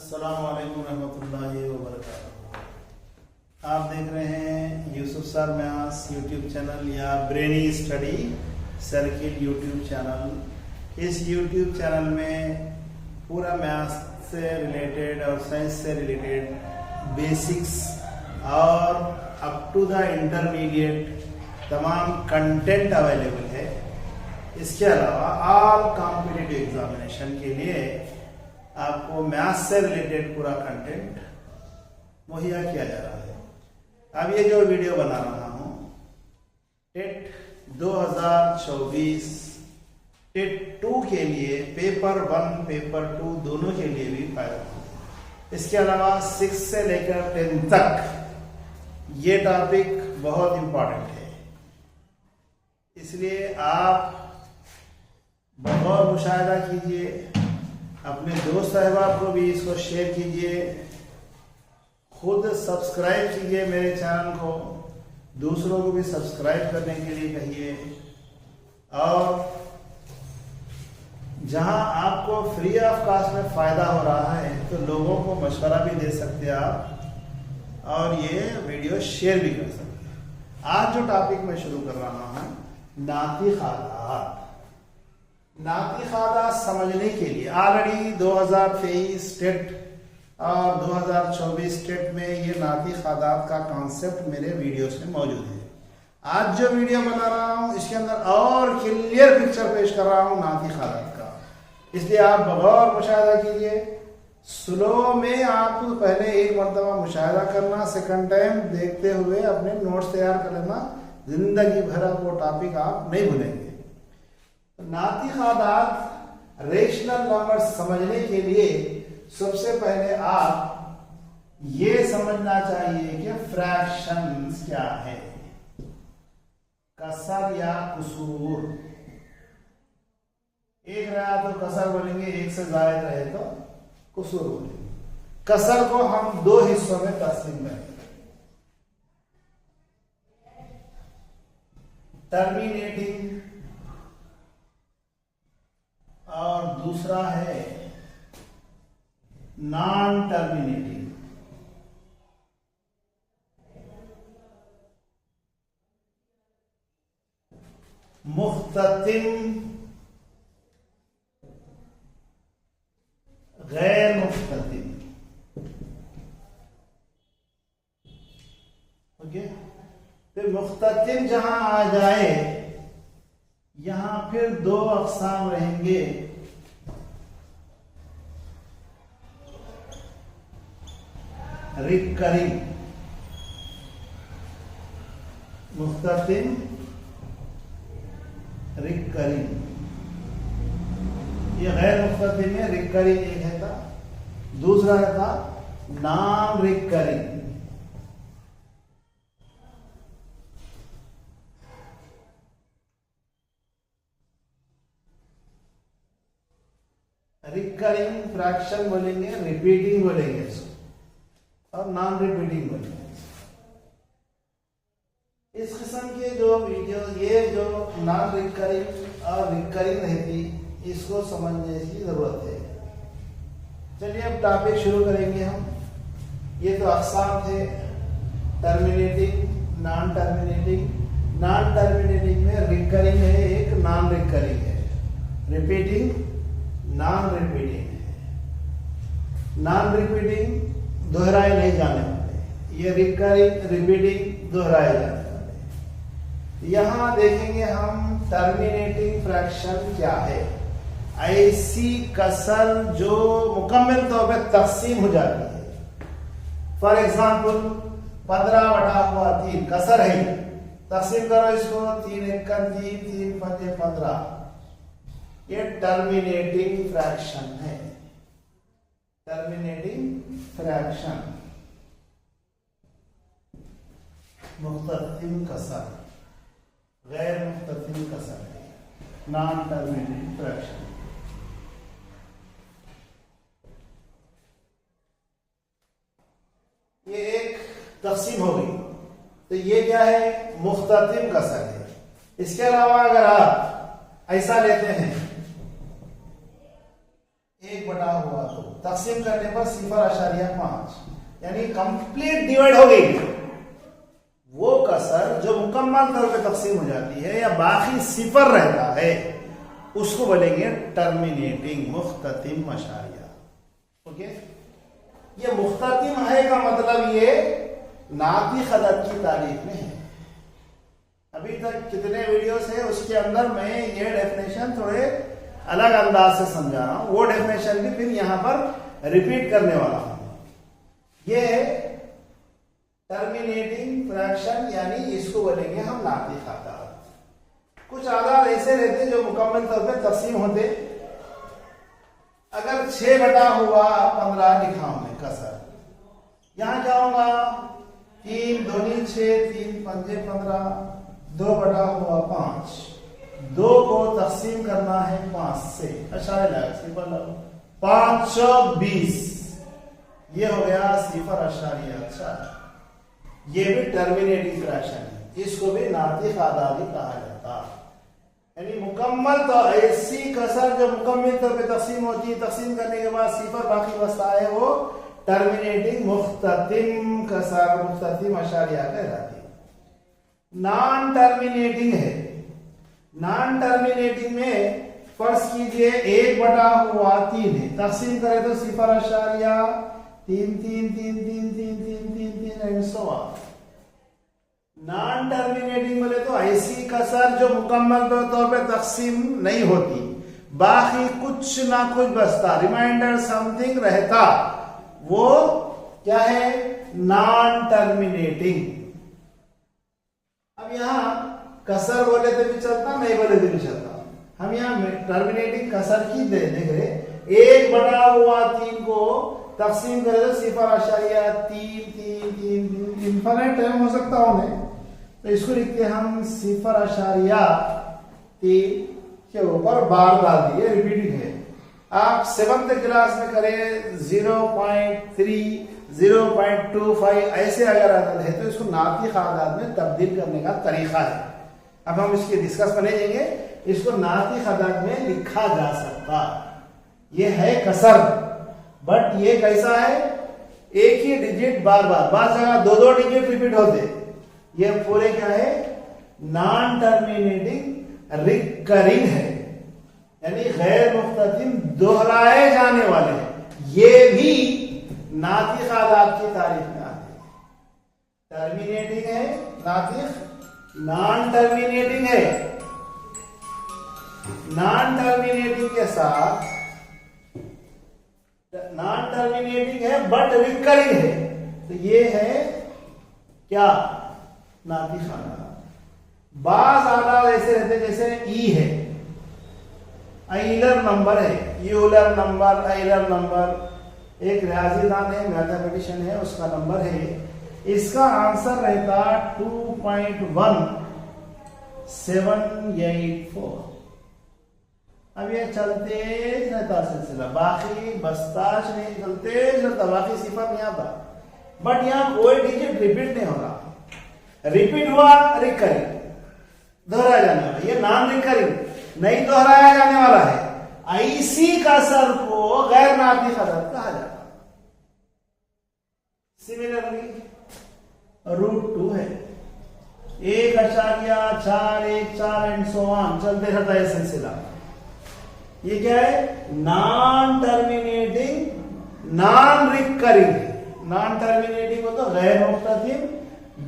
अस्सलाम वालेकुम रहमतुल्लाहि व बरकातुहू। आप देख रहे हैं Yusuf sir maths YouTube channel या Brainy Study Circuit YouTube channel. इस यूट्यूब चैनल में पूरा मैथ्स से रिलेटेड और साइंस से रिलेटेड बेसिक्स और अप टू द इंटरमीडिएट तमाम कंटेंट अवेलेबल है। इसके अलावा ऑल कॉम्पिटिटिव एग्जामिनेशन के लिए आपको मैथ्स से रिलेटेड पूरा कंटेंट मुहैया किया जा रहा है। अब ये जो वीडियो बना रहा हूँ टेट 2024 टेट 2 के लिए पेपर 1 पेपर 2 दोनों के लिए भी फायदा। इसके अलावा 6 से लेकर 10 तक ये टॉपिक बहुत इंपॉर्टेंट है, इसलिए आप बहुत मुशाहिदा कीजिए, अपने दोस्त अहबाब को भी इसको शेयर कीजिए, खुद सब्सक्राइब कीजिए मेरे चैनल को, दूसरों को भी सब्सक्राइब करने के लिए कहिए। और जहां आपको फ्री ऑफ कॉस्ट में फायदा हो रहा है तो लोगों को मशवरा भी दे सकते हैं आप, और ये वीडियो शेयर भी कर सकते हैं। आज जो टॉपिक मैं शुरू कर रहा हूं, नातिखादात। नातिखादात समझने के लिए ऑलरेडी 2023 टेट और 2024 टेट में ये नातिखादात का कॉन्सेप्ट मेरे वीडियोस में मौजूद है। आज जो वीडियो बना रहा हूँ इसके अंदर और क्लियर पिक्चर पेश कर रहा हूँ नातिखादात का, इसलिए आप बगौर मुशाहिदा कीजिए। स्लो में आप पहले एक मरतबा मुशाहिदा करना, सेकंड टाइम देखते हुए अपने नोट्स तैयार कर लेना, जिंदगी भर वो टॉपिक आप नहीं भूलेंगे। नातिखादात रेशनल नंबर समझने के लिए सबसे पहले आप ये समझना चाहिए कि फ्रैक्शंस क्या है, कसर या कुसूर। एक रहा तो कसर बोलेंगे, एक से ज्यादा रहे तो कुसूर बोलेंगे। कसर को हम दो हिस्सों में तकसीम करेंगे, टर्मिनेटिंग और दूसरा है नॉन टर्मिनेटिंग। मुख्ततिम, गैर मुख्ततिम। ओके, फिर मुख्ततिम जहां आ जाए यहां फिर दो अक़साम रहेंगे, रिकरिंग, मुख्ततिम, रिकरिंग। ये गैर मुख्ततिम में रिकरिंग एक है था, दूसरा है था नॉन रिकरिंग। रिकरिंग फ्रैक्शन बोलेंगे, रिपीटिंग बोलेंगे और नॉन रिपीटिंग बोलेंगे। इस किस्म के जो वीडियो, ये जो नॉन रिकरिंग और रिकरिंग रहती, इसको समझने की जरूरत है। चलिए अब टॉपिक शुरू करेंगे हम। ये तो अक़साम थे, terminating, non terminating. Non terminating में रिकरिंग है एक, नॉन रिकरिंग है, रिपीटिंग, नॉन रिपीटिंग है। नॉन रिपीटिंग दोहराए नहीं जाने वाले, ये रिकरिंग रिपीटिंग दोहराए जाने वाले। यहां देखेंगे हम टर्मिनेटिंग फ्रैक्शन क्या है। ऐसी कसर जो मुकम्मल तौर पर तकसीम हो जाती है। फॉर एग्जाम्पल 15/3 कसर है, तकसीम करो इसको, 3 एकम 3, 3 पंजे 15। ये टर्मिनेटिंग फ्रैक्शन है, टर्मिनेटिंग फ्रैक्शन। मुख्ततिम कसर, गैर मुख्ततिम कसर है, नॉन टर्मिनेटिंग फ्रैक्शन। ये एक तकसीम हो गई, तो ये क्या है, मुख्ततिम कसर है। इसके अलावा अगर आप ऐसा लेते हैं 1/2 तकसीम करने पर 0.5 यानी कंप्लीट डिवाइड हो गई। वो कसर जो मुकम्मल तौर पे तकसीम हो जाती है या बाकी 0 रहता है उसको बोलेंगे टर्मिनेटिंग मुख्ततिम अशारिया। ओके, ये मुख्ततिम है का मतलब ये नातिक़ अदद की तारीफ में है। अभी तक कितने वीडियोस है उसके अंदर मैं ये डेफिनेशन थोड़े अलग अंदाज से समझा रहा हूं, वो डेफिनेशन भी फिर यहां पर रिपीट करने वाला हूं। ये टर्मिनेटिंग फ्रैक्शन यानी इसको बोलेंगे हम नातिक़ अदद। कुछ आदाद ऐसे रहते जो मुकम्मल तौर पे तकसीम होते। अगर 6/15 लिखा हमने कसर, यहां क्या होगा 3 दूनी 6, 3 पंजे 15, 2/5। 2 को तकसीम करना है 5 से, अशारिया लगा 5 20, ये हो गया 0.4। ये भी टर्मिनेटिंग फ्रैक्शन है, इसको भी नातिक़ अदद कहा जाता। यानी मुकम्मल तो ऐसी कसर जो मुकम्मल तौर पे तकसीम होती है, तकसीम करने के बाद 0 बाकी बचता है, वो टर्मिनेटिंग मुख्ततिम कसर मुख्ततिम अशारिया कहलाती है। नॉन टर्मिनेटिंग है। नॉन टर्मिनेटिंग में फर्ज कीजिए 1/3 है, तकसीम करें तो 0.33333333 and so on. Non terminating बोले तो ऐसी कसर जो मुकम्मल तौर पे तकसीम नहीं होती, बाकी कुछ ना कुछ बचता, रिमाइंडर समथिंग रहता, वो क्या है नॉन टर्मिनेटिंग। अब यहां कसर बोले तो भी चलता, नहीं बोले तो भी चलता। हम यहाँ टर्मिनेटिंग कसर की देख रहे, 1/3 को तकसीम करें तो 0.3333 इनफाइनाइट टाइम हो सकता होने, तो इसको लिखते हैं हम 0.3 के ऊपर बार डाल दिए, रिपीटिंग है। आप 7th क्लास में करें 0.3 0.25 ऐसे अगर अदद है तो इसको नातिक़ अदद में तब्दील करने का तरीका है। अब हम इसकी डिस्कस करने जाएंगे। इसको नातिक़ अदद में लिखा जा सकता, ये है कसर, बट ये कैसा है एक ही डिजिट बार बार, बार जगह 2-2 डिजिट रिपीट होते, ये पूरे क्या है नॉन टर्मिनेटिंग रिकरिंग है, यानी गैर मुख्ततिम दोहराए जाने वाले हैं। ये भी नातिक़ अदद की तारीफ में आते हैं। टर्मिनेटिंग है नातिक़, नॉन टर्मिनेटिंग है। नॉन टर्मिनेटिंग के साथ नॉन टर्मिनेटिंग है बट रिकरिंग है, तो ये है क्या नातिक़ अदद। बाज़ अदद ऐसे रहते जैसे ई है, आइलर नंबर है, यूलर नंबर, आइलर नंबर, एक रियाजीदान है, मैथमेटिशियन है, उसका नंबर है, इसका आंसर रहता 2.1784। अब ये चलते रहता सिलसिला, बाकी बस्ताश नहीं, चलते रहता, बाकी 0 नहीं आता, बट यहाँ कोई डिजिट रिपीट नहीं हो रहा। रिपीट हुआ रिकरिंग, दोहराया जाने वाला, ये नॉन रिकरिंग नहीं दोहराया जाने वाला है। ऐसी कसर को गैर नातिक़ अदद कहा जाता। सिमिलरली √2 है, 1.414 एंड सो ऑन, चलते रहता है सिलसिला। ये क्या है non terminating non recurring. Non terminating को तो गैर मुख्ततिम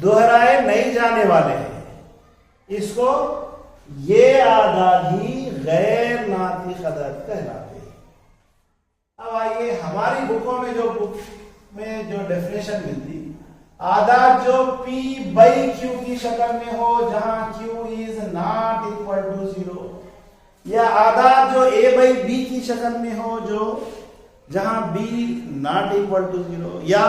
दोहराए नहीं जाने वाले हैं, इसको ये आदाद ही गैर नातिक़ अदद कहलाते हैं। अब आइए हमारी बुकों में जो डेफिनेशन मिलती, आदाद जो p/q की शक्ल में हो जहां q is not equal to 0, या आदाद जो a/b की शक्ल में हो जो जहां b नॉट इक्वल टू 0, या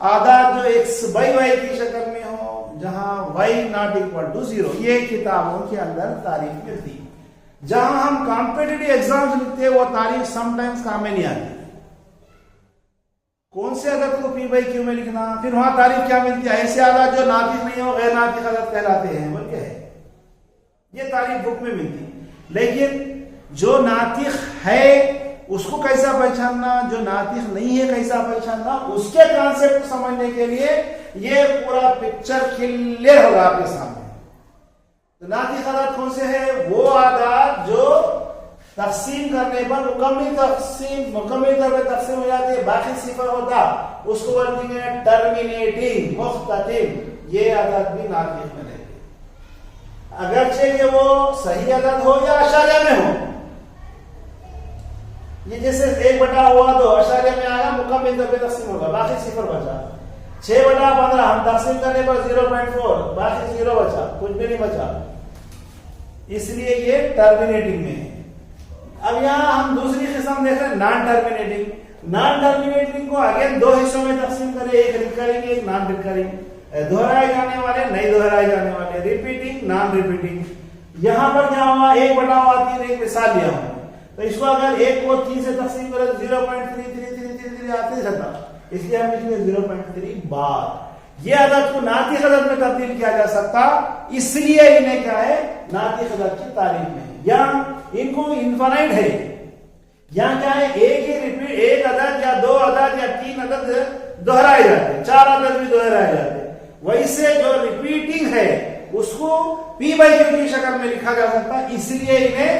आदाद जो x/y की शक्ल में हो जहां y नॉट इक्वल टू 0, ये किताबों के अंदर तारीफ मिलती। जहां हम कॉम्पिटिटिव एग्जाम्स लिखते हैं वो तारीफ समटाइम्स काम में नहीं आती। कौन से अदद को p/q में लिखना, फिर वहां तारीफ क्या मिलती है, ऐसे आदाद जो नातिक़ नहीं हो गैर नातिक़ अदद कहलाते हैं, बोल के है ये तारीफ बुक में मिलती। लेकिन जो नातिक़ है उसको कैसा पहचानना, जो नातिक नहीं है कैसा पहचानना, उसके कॉन्सेप्ट समझने के लिए ये पूरा पिक्चर क्लियर होगा आपके सामने। तो नातिक आदात कौन से है? वो आदात जो तकसीम करने पर मुकम्मल तौर पर तकसीम हो जाती है, बाकी सिफर होता, उसको बोलते हैं टर्मिनेटिंग, मुख्ततिम। ये आदात भी नातिक में रहेगी, अगरचे कि वो सही आदात हो या अशारिया में हो। ये जैसे 1/2 अशारिया में आया, मुकम्मल तौर पर तकसीम होगा, बाकी सिफर बचा। 6/15 हम तकसीम करने पर 0.4, बाकी 0 बचा, कुछ भी नहीं बचा, इसलिए ये टर्मिनेटिंग में है। अब यहाँ हम दूसरी किस्म देख रहे हैं, नॉन टर्मिनेटिंग। नॉन टर्मिनेटिंग को अगेन 2 हिस्सों में तकसीम करें, एक रिकरिंग एक नॉन रिकरिंग, दोहराए जाने वाले नहीं दोहराए जाने वाले, रिपीटिंग नॉन रिपीटिंग। यहाँ पर क्या हुआ, 1/3 एक मिसाल लिया हूं, तो इसको अगर 1 को 3 से तकसीम करें तो 0.3333 आते रहता, इसलिए हम इसमें 0.3 बार। ये अदद को नातिक अदद में तब्दील किया जा सकता, इसलिए इन्हें क्या है, नातिक अदद की तारीफ में। या इनको इनफाइनाइट है, यहाँ क्या है, एक ही रिपीट, एक अदद या 2 अदद या 3 अदद दोहराए जाते हैं, 4 अदद भी दोहराए जाते हैं। वैसे जो रिपीटिंग है उसको p/q की शक्ल में लिखा जा सकता, इसलिए इन्हें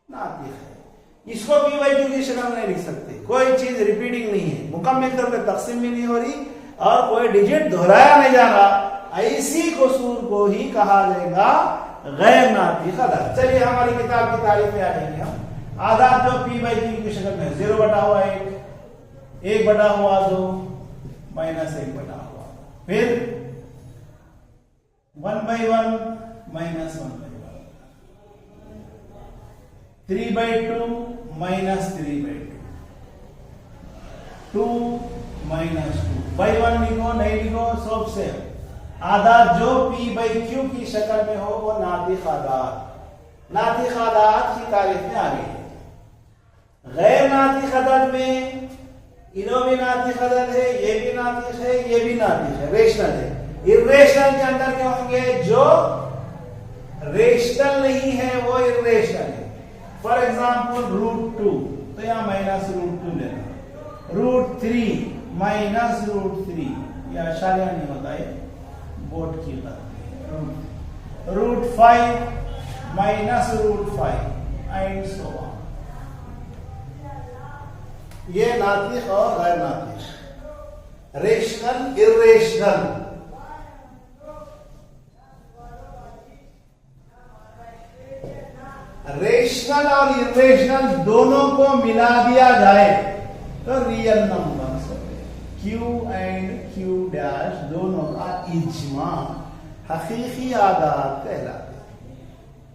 नातिक है। इसको p/q की शक्ल में नहीं लिख सकते, कोई चीज रिपीटिंग नहीं है, मुकम्मल तौर पर तकसीम भी नहीं हो रही और कोई डिजिट दोहराया नहीं जा रहा, ऐसी कसूर को ही कहा जाएगा गैर नातिक अदद। चलिए हमारी किताब की तारीफ में आ जाएंगे हम। आदात जो p/q की शक्ल में 0/1, 1/2, -1/2, फिर 1/1, -1/1, 3/2, -3/2, 2, -2, by1 लिखो नहीं लिखो सब से। आदात जो p/q की शक्ल में हो वो नातिक आदात। नातिक आदात की तारीफ में आ गई है। गैर नातिक अदद में इनो भी नातिक अदद है, ये भी नातिक है, ये भी नातिक है, रेशनल है। इर्रेशनल के अंदर क्या होंगे, जो रेशनल नहीं है वो इर्रेशनल है। फॉर एग्जाम्पल √2, तो यहाँ -√2 लेना, √3 -√3, यह अशारिया नहीं होता है, बोर्ड की बात। √5 -√5 एंड सो ऑन। ये नातिक और गैर नातिक, रेशनल इर्रेशनल। रेशनल और इर्रेशनल दोनों को मिला दिया जाए तो real number Q and Q' दोनों का इज्मा हकीकी आदात कहलाते हैं।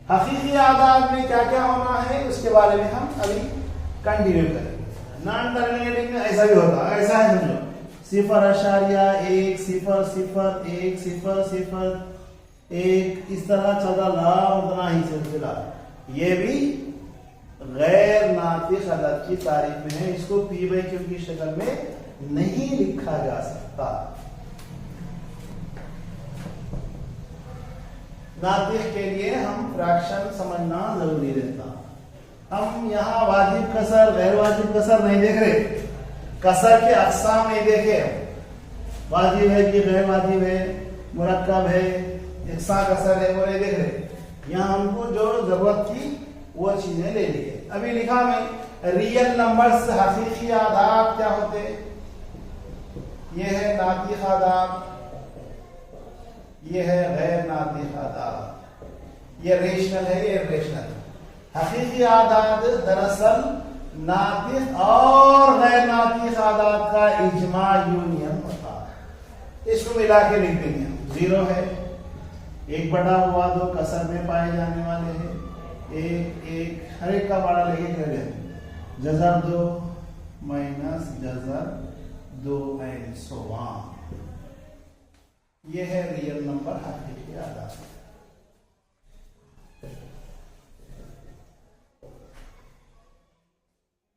हकीकी आदात में क्या क्या होना है उसके बारे में हम अभी कंटिन्यू करेंगे। नॉन टर्मिनेटिंग में ऐसा भी होता है, ऐसा है समझो, 0.1 0 0 1 0 0 1, इस तरह चल रहा उतना ही सिलसिला। ये भी गैर नातिक अदद की तारीफ में है, इसको p/q की शक्ल में नहीं लिखा जा सकता। नातिक के लिए हम फ्रैक्शन समझना जरूरी रहता। हम यहाँ वाजिब कसर गैर वाजिब कसर नहीं देख रहे, कसर के अक़साम नहीं देखे, वाजिब है कि गैर वाजिब है, मुरक्कब है, यकसा कसर है, वो नहीं देख रहे। यहाँ हमको जो जरूरत थी वो चीजें ले ली है। अभी लिखा मैं रियल नंबर्स हकीकी आदात क्या होते, ये है नातिक आदात, ये है गैर नातिक आदात, ये रेशनल है, ये इर्रेशनल। हकीकी आदात दरअसल नातिक और गैर नातिक आदात का इजमा यूनियन होता है। इसको मिला के लिख देंगे। 0 है, 1/2 कसर में पाए जाने वाले हैं, 1 हर एक का बड़ा लेके कर लें, जज़र 2 -जज़र 2 एंड सो ऑन। ये है रियल नंबर हकीकी आदात।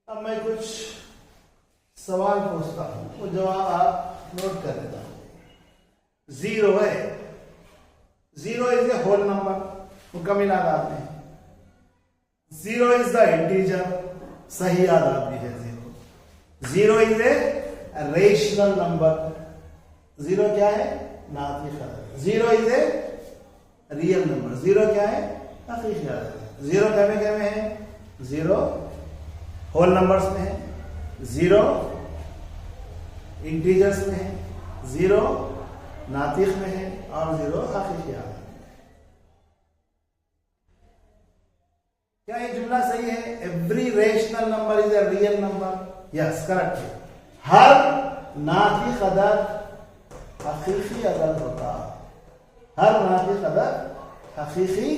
अब मैं कुछ सवाल पूछता हूं, वो जवाब आप नोट कर लेता हूं। 0 है, 0 इज ए होल नंबर, मुकम्मल आदात में। 0 इज द इंटीजर, सही आदाद भी है zero. Zero is a rational number. Zero क्या है? नातिक अदद। Zero is a real number. Zero क्या है? हकीकी अदद। जीरो क्या में है? जीरो होल नंबर्स में है, जीरो इंटीजर्स में है, जीरो नातिक में है और जीरो हकीकी अदद। क्या ये जुमला सही है? Every rational number is a real number. Yes, correct है। हर नातिक अदद हकीकी अदद होता। हर नातिक अदद हकीकी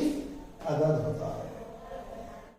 अदद होता।